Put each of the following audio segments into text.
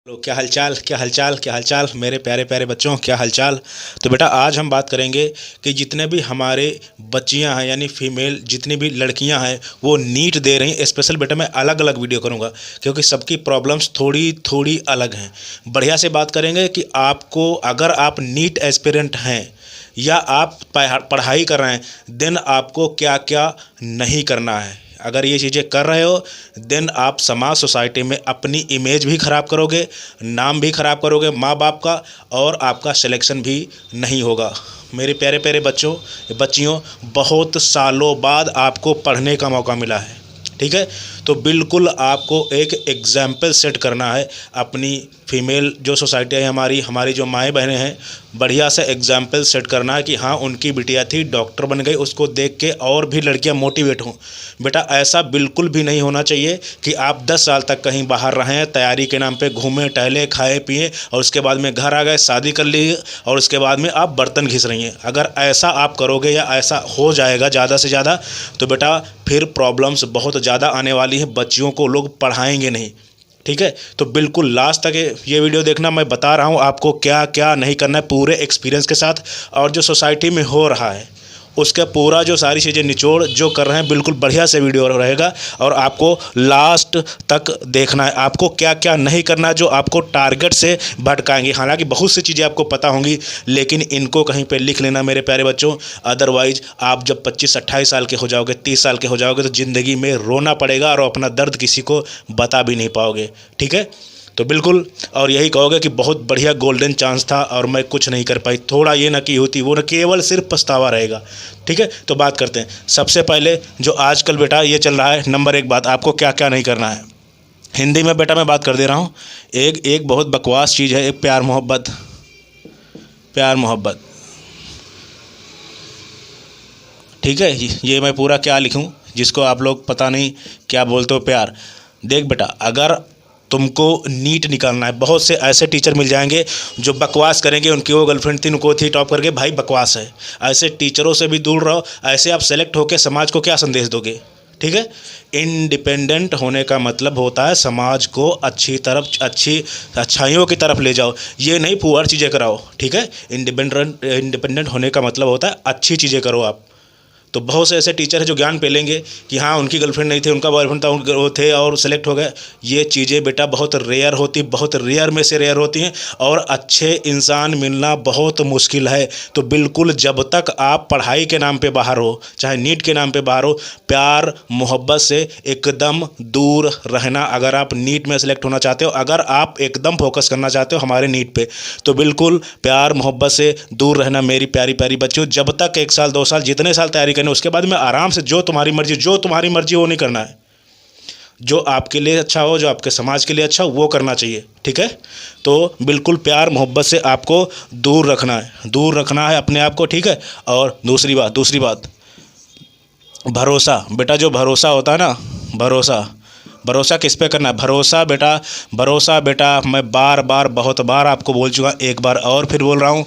Hello, क्या हालचाल क्या हालचाल क्या हालचाल मेरे प्यारे प्यारे बच्चों, क्या हालचाल। तो बेटा आज हम बात करेंगे कि जितने भी हमारे बच्चियां हैं यानी फीमेल जितनी भी लड़कियां हैं वो नीट दे रही हैं। स्पेशल बेटा मैं अलग अलग वीडियो करूंगा क्योंकि सबकी प्रॉब्लम्स थोड़ी थोड़ी अलग हैं। बढ़िया से बात करेंगे कि आपको अगर आप नीट एस्पिरेंट हैं या आप पढ़ाई कर रहे हैं देन आपको क्या क्या नहीं करना है। अगर ये चीज़ें कर रहे हो देन आप समाज सोसाइटी में अपनी इमेज भी ख़राब करोगे, नाम भी ख़राब करोगे माँ बाप का, और आपका सिलेक्शन भी नहीं होगा। मेरे प्यारे प्यारे बच्चों बच्चियों, बहुत सालों बाद आपको पढ़ने का मौका मिला है, ठीक है। तो बिल्कुल आपको एक एग्जाम्पल सेट करना है अपनी फीमेल जो सोसाइटी है, हमारी हमारी जो माएँ बहनें हैं, बढ़िया से एग्जाम्पल सेट करना है कि हाँ उनकी बिटिया थी डॉक्टर बन गई, उसको देख के और भी लड़कियां मोटिवेट हों। बेटा ऐसा बिल्कुल भी नहीं होना चाहिए कि आप 10 साल तक कहीं बाहर रहें, तैयारी के नाम पे घूमें टहले खाए पिए और उसके बाद में घर आ गए, शादी कर ली और उसके बाद में आप बर्तन घिस रही हैं। अगर ऐसा आप करोगे या ऐसा हो जाएगा ज़्यादा से ज़्यादा तो बेटा फिर प्रॉब्लम्स बहुत ज़्यादा आने वाली हैं, बच्चियों को लोग पढ़ाएंगे नहीं, ठीक है। तो बिल्कुल लास्ट तक ये वीडियो देखना, मैं बता रहा हूँ आपको क्या क्या नहीं करना है पूरे एक्सपीरियंस के साथ, और जो सोसाइटी में हो रहा है उसका पूरा जो सारी चीज़ें निचोड़ जो कर रहे हैं बिल्कुल बढ़िया से वीडियो रहेगा। और आपको लास्ट तक देखना है आपको क्या क्या नहीं करना है जो आपको टारगेट से भटकाएंगे। हालांकि बहुत सी चीज़ें आपको पता होंगी लेकिन इनको कहीं पे लिख लेना मेरे प्यारे बच्चों, अदरवाइज आप जब 25-28 साल के हो जाओगे, 30 साल के हो जाओगे तो ज़िंदगी में रोना पड़ेगा और अपना दर्द किसी को बता भी नहीं पाओगे, ठीक है। तो बिल्कुल, और यही कहोगे कि बहुत बढ़िया गोल्डन चांस था और मैं कुछ नहीं कर पाई, थोड़ा ये ना की होती, वो न केवल सिर्फ पछतावा रहेगा, ठीक है। तो बात करते हैं सबसे पहले जो आजकल बेटा ये चल रहा है। नंबर एक बात, आपको क्या क्या नहीं करना है। हिंदी में बेटा मैं बात कर दे रहा हूँ। एक बहुत बकवास चीज़ है, एक प्यार मोहब्बत। प्यार मोहब्बत, ठीक है। ये मैं पूरा क्या लिखूँ जिसको आप लोग पता नहीं क्या बोलते हो। प्यार, देख बेटा अगर तुमको नीट निकालना है, बहुत से ऐसे टीचर मिल जाएंगे जो बकवास करेंगे, उनकी वो गर्लफ्रेंड थी उनको थी टॉप करके, भाई बकवास है। ऐसे टीचरों से भी दूर रहो। ऐसे आप सेलेक्ट होकर समाज को क्या संदेश दोगे, ठीक है। इंडिपेंडेंट होने का मतलब होता है समाज को अच्छी तरफ, अच्छी अच्छाइयों की तरफ ले जाओ, ये नहीं पुअर चीज़ें कराओ, ठीक है। इंडिपेंडेंट होने का मतलब होता है अच्छी चीज़ें करो आप। तो बहुत से ऐसे टीचर हैं जो ज्ञान पेलेंगे कि हाँ उनकी गर्लफ्रेंड नहीं थी, उनका बॉयफ्रेंड था, वो थे और सेलेक्ट हो गए। ये चीज़ें बेटा बहुत रेयर होती, बहुत रेयर में से रेयर होती हैं और अच्छे इंसान मिलना बहुत मुश्किल है। तो बिल्कुल जब तक आप पढ़ाई के नाम पे बाहर हो, चाहे नीट के नाम पे बाहर हो, प्यार मोहब्बत से एकदम दूर रहना। अगर आप नीट में सेलेक्ट होना चाहते हो, अगर आप एकदम फोकस करना चाहते हो हमारे नीट पे, तो बिल्कुल प्यार मोहब्बत से दूर रहना मेरी प्यारी प्यारी बच्चों। जब तक 1 साल 2 साल जितने साल तैयारी, उसके बाद में आराम से जो तुम्हारी मर्जी वो नहीं करना है। जो आपके लिए अच्छा हो, जो आपके समाज के लिए अच्छा हो वो करना चाहिए, ठीक है। तो बिल्कुल प्यार मोहब्बत से आपको दूर रखना है अपने आप को, ठीक है। और दूसरी बात भरोसा। बेटा जो भरोसा होता है ना, भरोसा किस पे करना है। भरोसा बेटा मैं बार बार बहुत बार आपको बोल चुका, एक बार और फिर बोल रहा हूँ,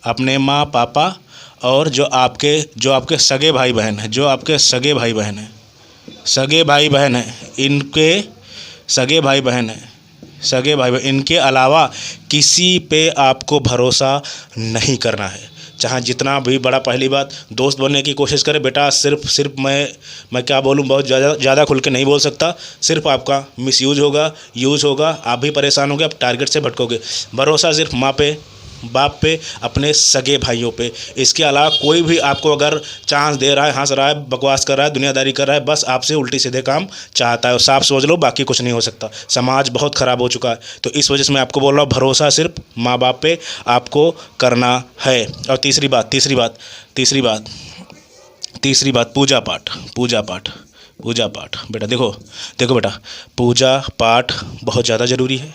अपने माँ पापा और जो आपके सगे भाई बहन हैं, इनके अलावा किसी पे आपको भरोसा नहीं करना है। चाहे जितना भी बड़ा, पहली बात दोस्त बनने की कोशिश करें बेटा, सिर्फ मैं क्या बोलूँ, बहुत ज़्यादा खुल के नहीं बोल सकता। सिर्फ आपका मिसयूज होगा, यूज होगा, आप भी परेशान होंगे, आप टारगेट से भटकोगे। भरोसा सिर्फ माँ पे, बाप पे, अपने सगे भाइयों पे। इसके अलावा कोई भी आपको अगर चांस दे रहा है, हंस रहा है, बकवास कर रहा है, दुनियादारी कर रहा है, बस आपसे उल्टी सीधे काम चाहता है, साफ सोच लो, बाकी कुछ नहीं हो सकता। समाज बहुत ख़राब हो चुका है, तो इस वजह से मैं आपको बोल रहा हूँ भरोसा सिर्फ माँ बाप पे आपको करना है। और तीसरी बात पूजा पाठ। बेटा देखो बेटा, पूजा पाठ बहुत ज़्यादा ज़रूरी है।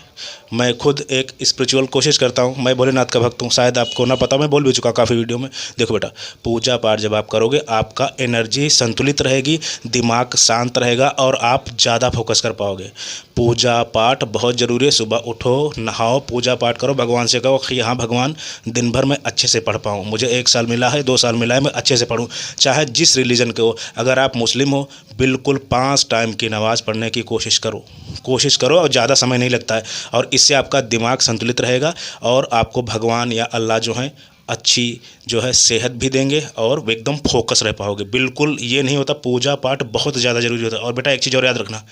मैं खुद एक स्पिरिचुअल कोशिश करता हूँ, मैं भोलेनाथ का भक्त हूँ, शायद आपको ना पता, मैं बोल भी चुका काफ़ी वीडियो में। देखो बेटा, पूजा पाठ जब आप करोगे आपका एनर्जी संतुलित रहेगी, दिमाग शांत रहेगा और आप ज़्यादा फोकस कर पाओगे। पूजा पाठ बहुत ज़रूरी है। सुबह उठो, नहाओ, पूजा पाठ करो, भगवान से कहो कि हाँ भगवान दिन भर मैं अच्छे से पढ़ पाऊँ, मुझे 1 साल मिला है, 2 साल मिला है, मैं अच्छे से पढ़ूँ, चाहे जिस रिलीजन के हो। अगर आप मुस्लिम हो बिल्कुल 5 टाइम की नमाज़ पढ़ने की कोशिश करो और ज़्यादा समय नहीं लगता है। और इससे आपका दिमाग संतुलित रहेगा और आपको भगवान या अल्लाह जो हैं अच्छी जो है सेहत भी देंगे और वो एकदम फोकस रह पाओगे। बिल्कुल ये नहीं होता, पूजा पाठ बहुत ज़्यादा ज़रूरी होता है। और बेटा एक चीज़ और याद रखना,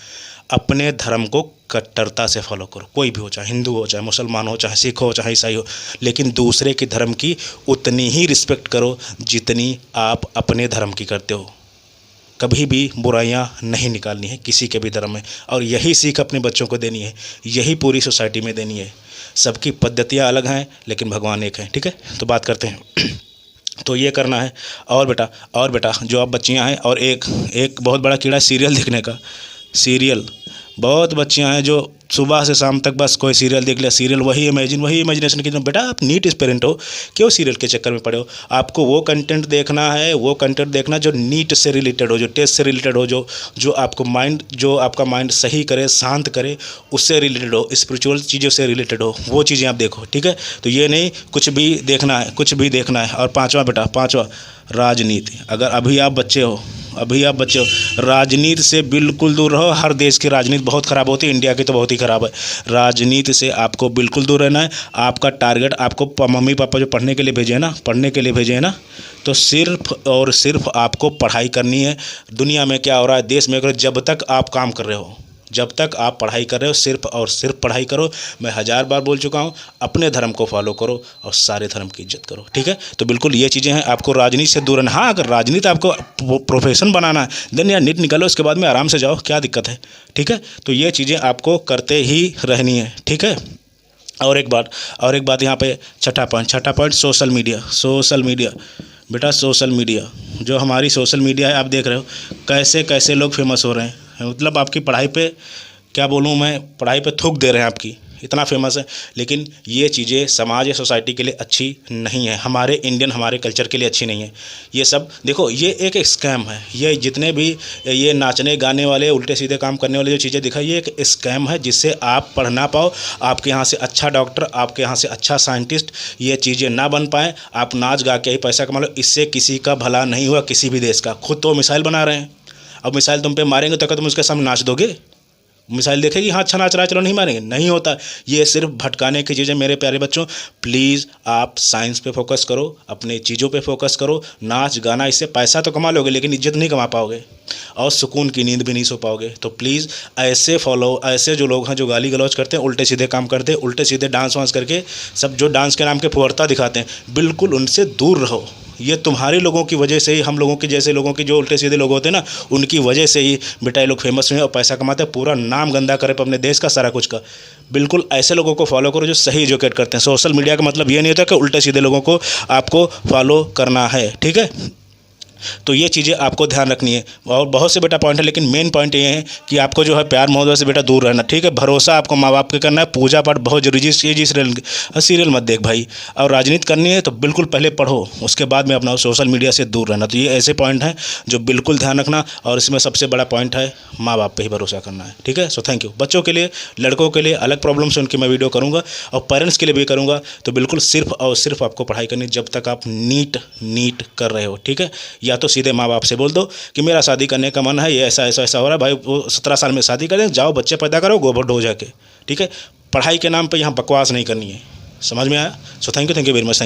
अपने धर्म को कट्टरता से फॉलो करो, कोई भी हो, चाहे हिंदू हो, चाहे मुसलमान हो, चाहे सिख हो, चाहे ईसाई हो, लेकिन दूसरे के धर्म की उतनी ही रिस्पेक्ट करो जितनी आप अपने धर्म की करते हो। कभी भी बुराइयां नहीं निकालनी है किसी के भी धर्म में, और यही सीख अपने बच्चों को देनी है, यही पूरी सोसाइटी में देनी है। सबकी पद्धतियाँ अलग हैं लेकिन भगवान एक है। ठीक है, तो बात करते हैं। तो ये करना है। और बेटा जो आप बच्चियां हैं, और एक बहुत बड़ा कीड़ा सीरियल देखने का। सीरियल, बहुत बच्चियां हैं जो सुबह से शाम तक बस कोई सीरियल देख लिया, सीरियल वही इमेजिनेशन की। बेटा आप नीट एस्पिरेंट हो, क्यों सीरियल के चक्कर में पड़े हो? आपको वो कंटेंट देखना है, वो कंटेंट देखना जो नीट से रिलेटेड हो, जो टेस्ट से रिलेटेड हो, जो आपका माइंड सही करे, शांत करे, उससे रिलेटेड हो, स्पिरिचुअल चीज़ों से रिलेटेड हो, वो चीज़ें आप देखो। ठीक है, तो ये नहीं कुछ भी देखना है। और पाँचवा राजनीति। अगर अभी आप बच्चे हो, राजनीति से बिल्कुल दूर रहो। हर देश की राजनीति बहुत ख़राब होती है, इंडिया की तो बहुत ही ख़राब है। राजनीति से आपको बिल्कुल दूर रहना है। आपका टारगेट, आपको मम्मी पापा जो पढ़ने के लिए भेजे हैं ना, तो सिर्फ और सिर्फ आपको पढ़ाई करनी है। दुनिया में क्या हो रहा है, देश में, अगर जब तक आप काम कर रहे हो, जब तक आप पढ़ाई कर रहे हो, सिर्फ और सिर्फ पढ़ाई करो। मैं 1000 बार बोल चुका हूँ, अपने धर्म को फॉलो करो और सारे धर्म की इज्जत करो। ठीक है, तो बिल्कुल ये चीज़ें हैं, आपको राजनीति से दूर रहना। हाँ, अगर राजनीति आपको प्रोफेशन बनाना है, देन यार नीट निकालो, उसके बाद में आराम से जाओ, क्या दिक्कत है? ठीक है, तो ये चीज़ें आपको करते ही रहनी है। ठीक है, और एक बात यहाँ पे छठा पॉइंट सोशल मीडिया। बेटा सोशल मीडिया, जो हमारी सोशल मीडिया है, आप देख रहे हो कैसे कैसे लोग फेमस हो रहे हैं। मतलब आपकी पढ़ाई पे, क्या बोलूँ मैं, पढ़ाई पे थूक दे रहे हैं आपकी, इतना फेमस है। लेकिन ये चीज़ें समाज या सोसाइटी के लिए अच्छी नहीं है, हमारे कल्चर के लिए अच्छी नहीं है। ये सब देखो, ये एक स्कैम है। ये जितने भी ये नाचने गाने वाले, उल्टे सीधे काम करने वाले जो चीज़ें दिखाई, ये एक स्कैम है जिससे आप पढ़ ना पाओ, आपके यहाँ से अच्छा डॉक्टर, आपके यहाँ से अच्छा साइंटिस्ट ये चीज़ें ना बन पाएँ। आप नाच गा के ही पैसा कमा लो, इससे किसी का भला नहीं हुआ, किसी भी देश का। खुद तो मिसाइल बना रहे हैं, अब मिसाइल तुम पे मारेंगे तो क्या तुम उसके सामने नाच दोगे? मिसाइल देखेगी, हाँ अच्छा नाच रहा है, चलो नहीं मारेंगे, नहीं होता। ये सिर्फ भटकाने की चीज़ें। मेरे प्यारे बच्चों, प्लीज़ आप साइंस पे फोकस करो, अपने चीज़ों पे फोकस करो। नाच गाना, इससे पैसा तो कमा लोगे लेकिन इज्जत नहीं कमा पाओगे और सुकून की नींद भी नहीं सो पाओगे। तो प्लीज़ ऐसे जो लोग हैं जो गाली गलौज करते हैं, उल्टे सीधे काम करते हैं, उल्टे सीधे डांस वांस करके, सब जो डांस के नाम के फुहरता दिखाते हैं, बिल्कुल उनसे दूर रहो। ये तुम्हारे लोगों की वजह से ही, हम लोगों के जैसे लोगों की, जो उल्टे सीधे लोग होते हैं ना, उनकी वजह से ही बेटा ये लोग फेमस हुए और पैसा कमाते हैं, पूरा नाम गंदा करे अपने देश का, सारा कुछ का। बिल्कुल ऐसे लोगों को फॉलो करो जो सही एजुकेट करते हैं। सोशल मीडिया का मतलब ये नहीं होता कि उल्टे सीधे लोगों को आपको फॉलो करना है। ठीक है, तो ये चीज़ें आपको ध्यान रखनी है। और बहुत से बेटा पॉइंट है, लेकिन मेन पॉइंट ये है कि आपको जो है प्यार मोहब्बत से बेटा दूर रहना। ठीक है, भरोसा आपको माँ बाप पे करना है, पूजा पाठ बहुत जरूरी चीज़, सीरियल मत देख भाई। और राजनीति करनी है तो बिल्कुल पहले पढ़ो, उसके बाद में अपना सोशल मीडिया से दूर रहना। तो ये ऐसे पॉइंट हैं जो बिल्कुल ध्यान रखना। और इसमें सबसे बड़ा पॉइंट है माँ बाप पर ही भरोसा करना है। ठीक है, सो थैंक यू। बच्चों के लिए, लड़कों के लिए अलग प्रॉब्लम्स उनकी मैं वीडियो करूँगा, और पेरेंट्स के लिए भी करूँगा। तो बिल्कुल सिर्फ और सिर्फ आपको पढ़ाई करनी जब तक आप नीट कर रहे हो। ठीक है, या तो सीधे माँ बाप से बोल दो कि मेरा शादी करने का मन है, ये ऐसा हो रहा है भाई, वो 17 साल में शादी करें, जाओ बच्चे पैदा करो, गोबर ढो जाके। ठीक है, पढ़ाई के नाम पे यहाँ बकवास नहीं करनी है। समझ में आया? So thank you very much.